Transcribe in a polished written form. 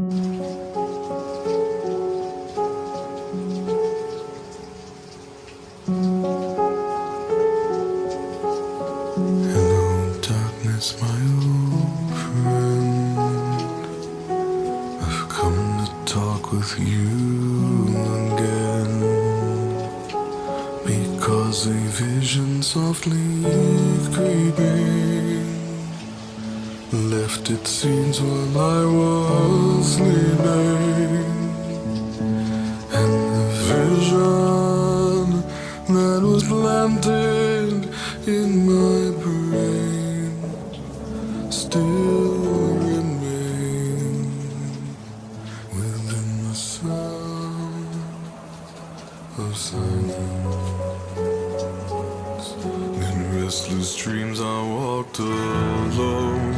Hello, darkness, my old friend. I've come to talk with you again, because a vision softly creeping left its scenes while I was sleeping, and the vision that was planted in my brain still remains within the sound of silence. In restless dreams I walked alone,